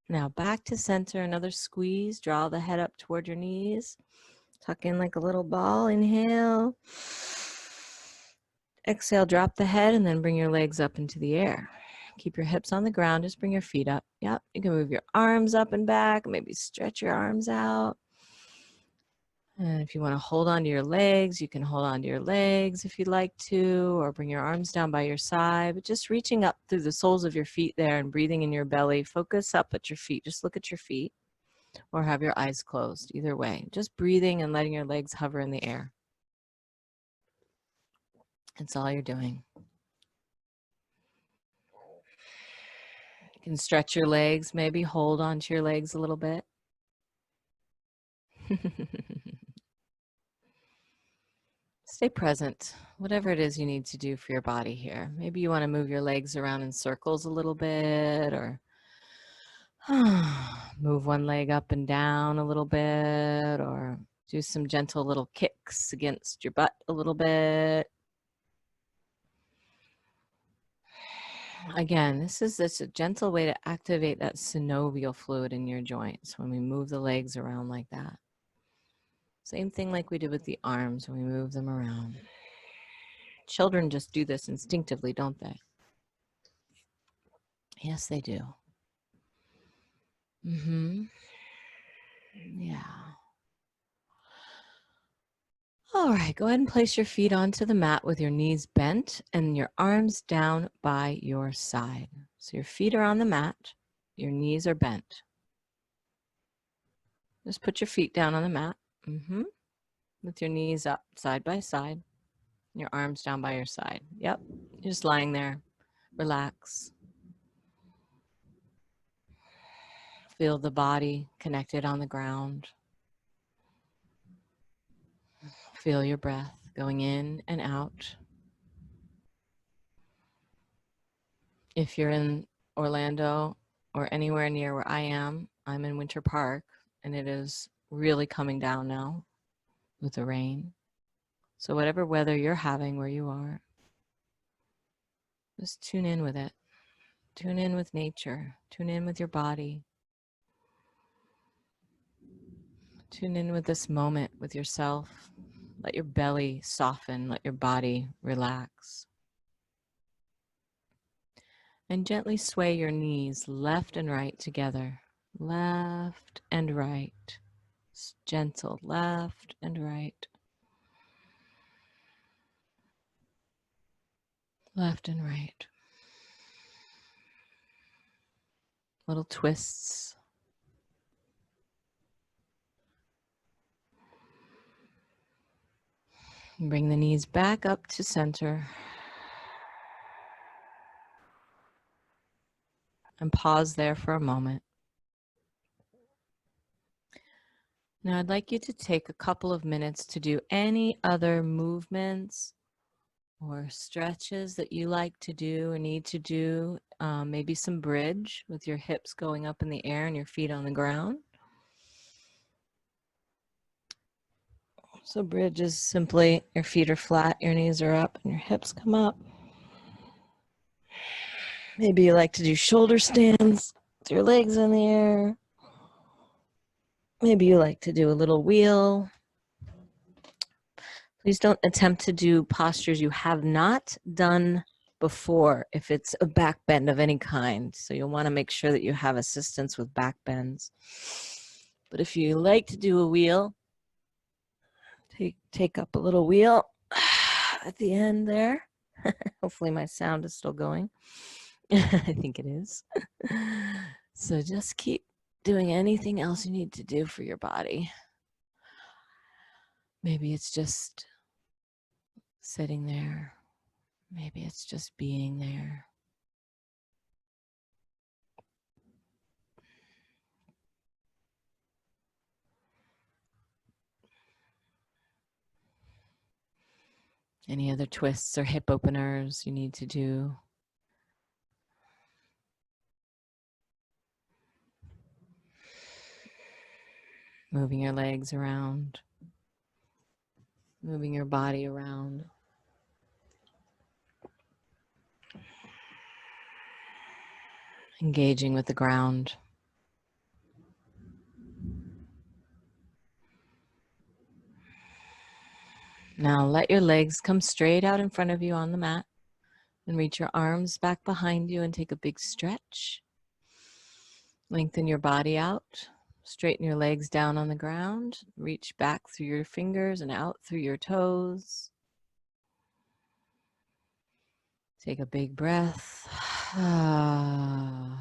Now back to center, another squeeze. Draw the head up toward your knees. Tuck in like a little ball. Inhale. Exhale, drop the head and then bring your legs up into the air. Keep your hips on the ground. Just bring your feet up. Yep. You can move your arms up and back. Maybe stretch your arms out. And if you want to hold on to your legs, you can hold on to your legs if you'd like to, or bring your arms down by your side. But just reaching up through the soles of your feet there and breathing in your belly. Focus up at your feet. Just look at your feet or have your eyes closed. Either way. Just breathing and letting your legs hover in the air. That's all you're doing. You can stretch your legs, maybe hold onto your legs a little bit. Stay present, whatever it is you need to do for your body here. Maybe you want to move your legs around in circles a little bit, or move one leg up and down a little bit, or do some gentle little kicks against your butt a little bit. Again, this is a gentle way to activate that synovial fluid in your joints when we move the legs around like that. Same thing like we did with the arms when we move them around. Children just do this instinctively, don't they? Yes, they do. Yeah. All right, go ahead and place your feet onto the mat with your knees bent and your arms down by your side. So your feet are on the mat, your knees are bent. Just put your feet down on the mat. With your knees up side by side, your arms down by your side. Yep, you're just lying there. Relax. Feel the body connected on the ground. Feel your breath going in and out. If you're in Orlando or anywhere near where I am, I'm in Winter Park, and it is really coming down now with the rain. So whatever weather you're having where you are, just tune in with it. Tune in with nature. Tune in with your body. Tune in with this moment with yourself. Let your belly soften. Let your body relax. And gently sway your knees left and right together. Left and right. Gentle left and right. Left and right. Little twists. Bring the knees back up to center. And pause there for a moment. Now I'd like you to take a couple of minutes to do any other movements or stretches that you like to do or need to do. Maybe some bridge with your hips going up in the air and your feet on the ground. So bridge is simply your feet are flat, your knees are up, and your hips come up. Maybe you like to do shoulder stands with your legs in the air. Maybe you like to do a little wheel. Please don't attempt to do postures you have not done before if it's a back bend of any kind. So you'll want to make sure that you have assistance with back bends. But if you like to do a wheel, take up a little wheel at the end there. Hopefully my sound is still going. I think it is. So just keep doing anything else you need to do for your body. Maybe it's just sitting there. Maybe it's just being there. Any other twists or hip openers you need to do? Moving your legs around. Moving your body around. Engaging with the ground. Now let your legs come straight out in front of you on the mat and reach your arms back behind you and take a big stretch. Lengthen your body out. Straighten your legs down on the ground. Reach back through your fingers and out through your toes. Take a big breath. And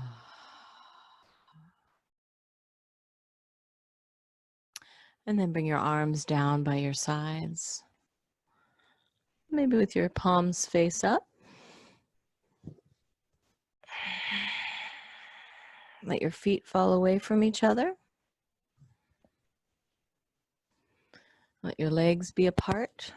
then bring your arms down by your sides. Maybe with your palms face up. Let your feet fall away from each other. Let your legs be apart.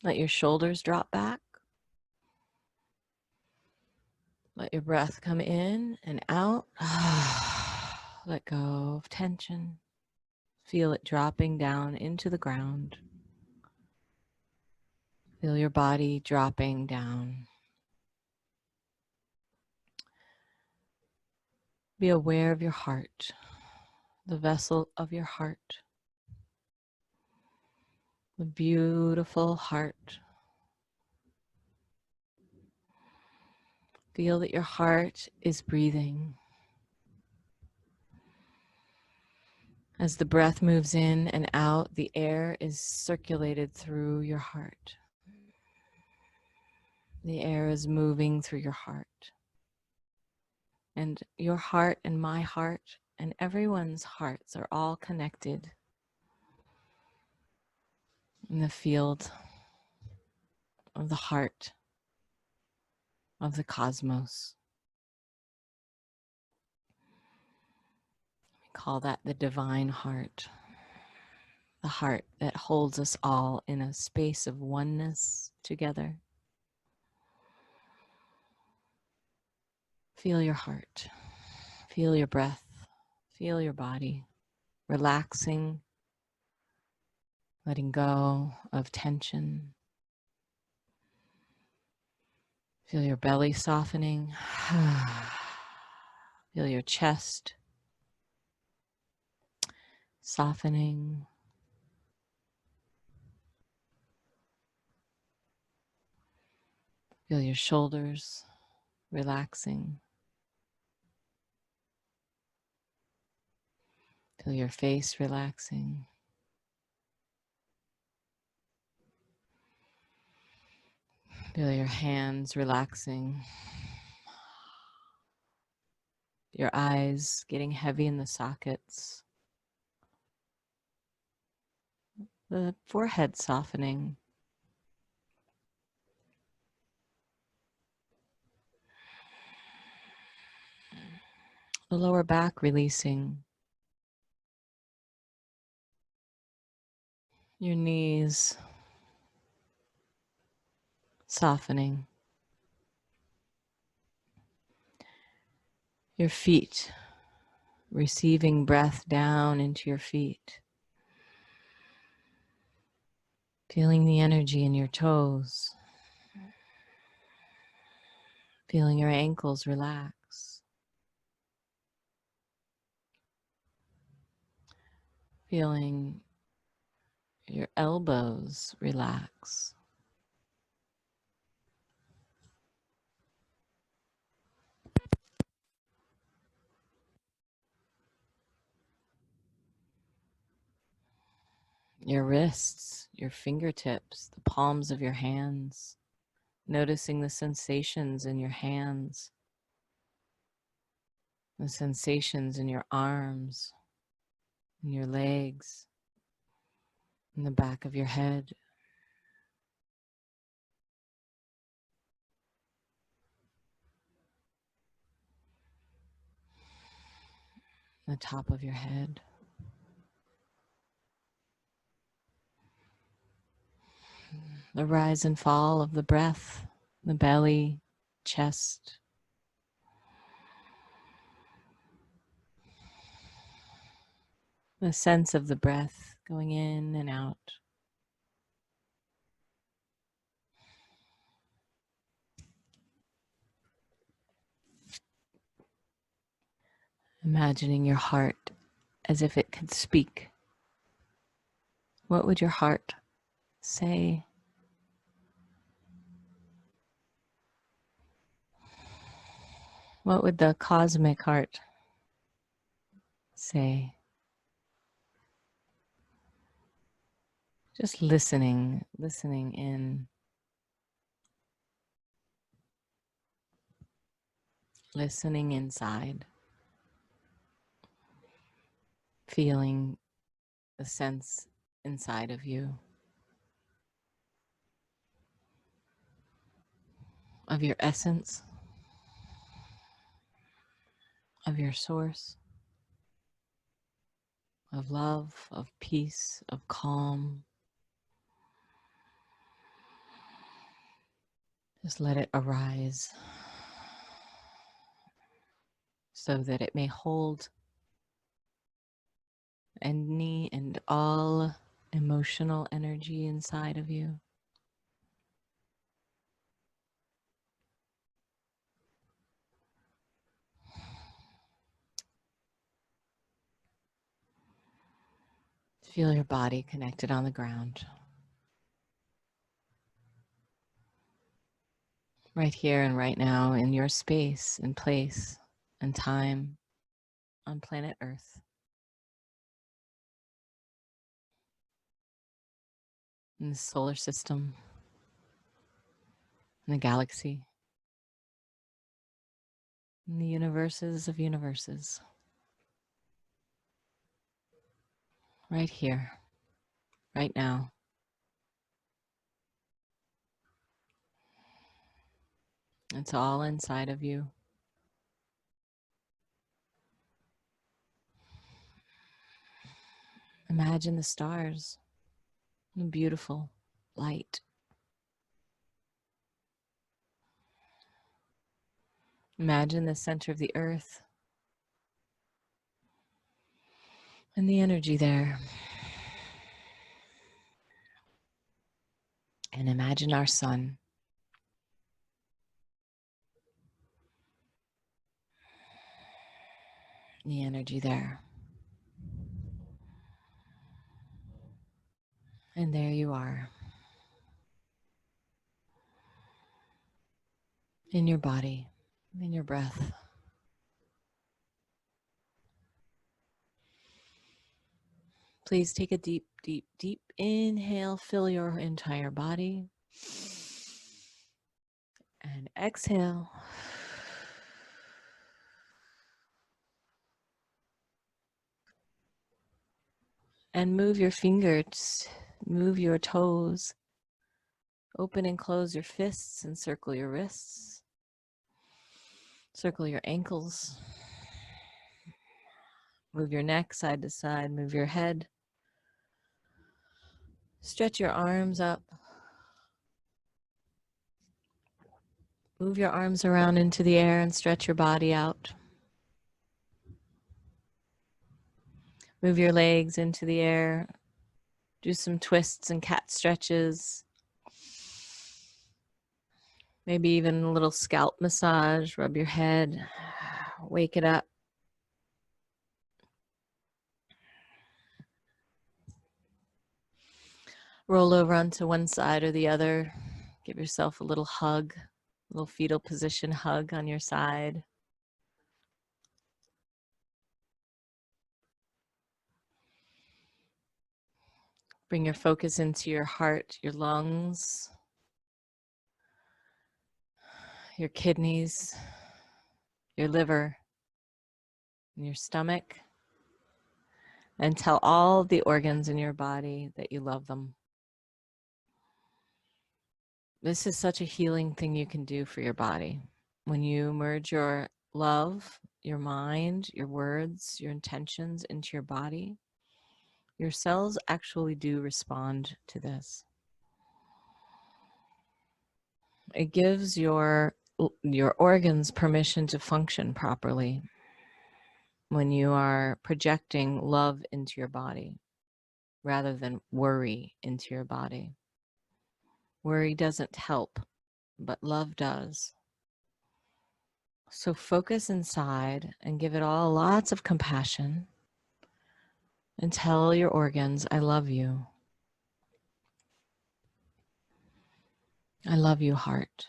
Let your shoulders drop back. Let your breath come in and out. Let go of tension. Feel it dropping down into the ground. Feel your body dropping down. Be aware of your heart, the vessel of your heart, the beautiful heart. Feel that your heart is breathing. As the breath moves in and out, the air is circulated through your heart. The air is moving through your heart. And your heart and my heart and everyone's hearts are all connected in the field of the heart of the cosmos. We call that the divine heart, the heart that holds us all in a space of oneness together. Feel your heart. Feel your breath, feel your body relaxing, letting go of tension. Feel your belly softening. Feel your chest softening. Feel your shoulders relaxing. Feel your face relaxing. Feel your hands relaxing. Your eyes getting heavy in the sockets. The forehead softening. The lower back releasing. Your knees softening. Your feet receiving breath down into your feet. Feeling the energy in your toes. Feeling your ankles relax. Feeling your elbows relax. Your wrists, your fingertips, the palms of your hands. Noticing the sensations in your hands. The sensations in your arms, in your legs, in the back of your head. The top of your head. The rise and fall of the breath, the belly, chest. The sense of the breath going in and out. Imagining your heart as if it could speak. What would your heart say? What would the cosmic heart say? Just listening in, listening inside, feeling the sense inside of you of your essence, of your source, of love, of peace, of calm. Just let it arise so that it may hold any and all emotional energy inside of you. Feel your body connected on the ground. Right here and right now in your space and place and time on planet Earth. In the solar system, in the galaxy, in the universes of universes. Right here, right now. It's all inside of you. Imagine the stars, the beautiful light. Imagine the center of the earth, and the energy there. And imagine our sun. The energy there. And there you are. In your body, in your breath. Please take a deep, deep, deep inhale. Fill your entire body. And exhale. And move your fingers, move your toes. Open and close your fists and circle your wrists. Circle your ankles. Move your neck side to side. Move your head. Stretch your arms up. Move your arms around into the air and stretch your body out. Move your legs into the air. Do some twists and cat stretches. Maybe even a little scalp massage. Rub your head. Wake it up. Roll over onto one side or the other. Give yourself a little hug, a little fetal position hug on your side. Bring your focus into your heart, your lungs, your kidneys, your liver, and your stomach. And tell all the organs in your body that you love them. This is such a healing thing you can do for your body. When you merge your love, your mind, your words, your intentions into your body, your cells actually do respond to this. It gives your organs permission to function properly when you are projecting love into your body rather than worry into your body. Worry doesn't help, but love does. So focus inside and give it all lots of compassion and tell your organs, I love you. I love you, heart.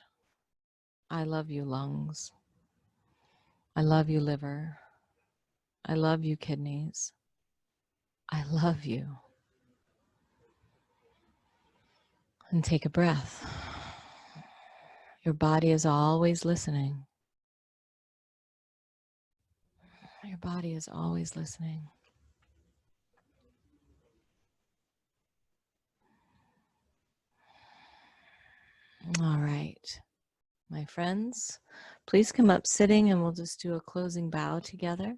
I love you, lungs. I love you, liver. I love you, kidneys. I love you. And take a breath. Your body is always listening. Your body is always listening. All right, my friends, please come up sitting and we'll just do a closing bow together.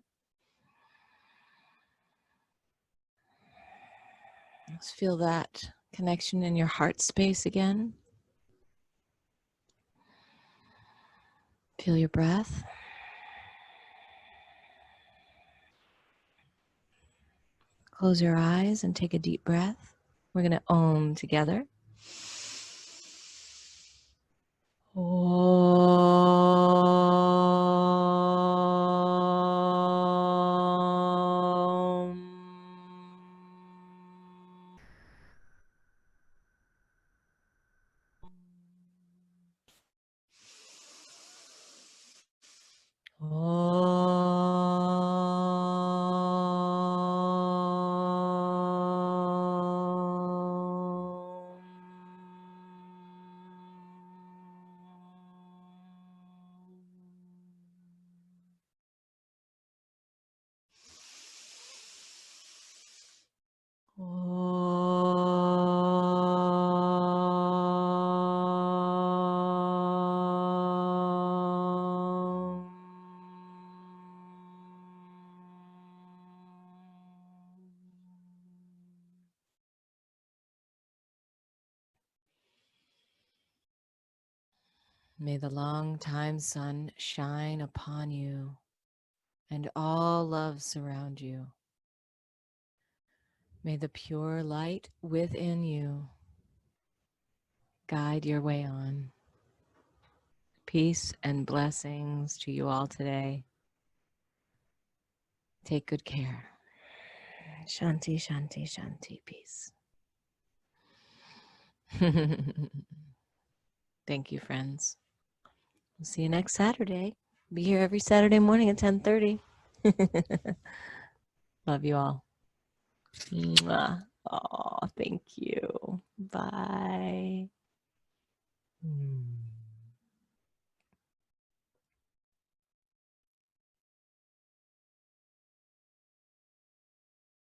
Let's feel that connection in your heart space again. Feel your breath. Close your eyes and take a deep breath. We're going to Om together. Om. May the long time sun shine upon you and all love surround you. May the pure light within you guide your way on. Peace and blessings to you all today. Take good care. Shanti, Shanti, Shanti, peace. Thank you, friends. We'll see you next Saturday. Be here every Saturday morning at 10:30. Love you all. Mwah. Oh, thank you. Bye.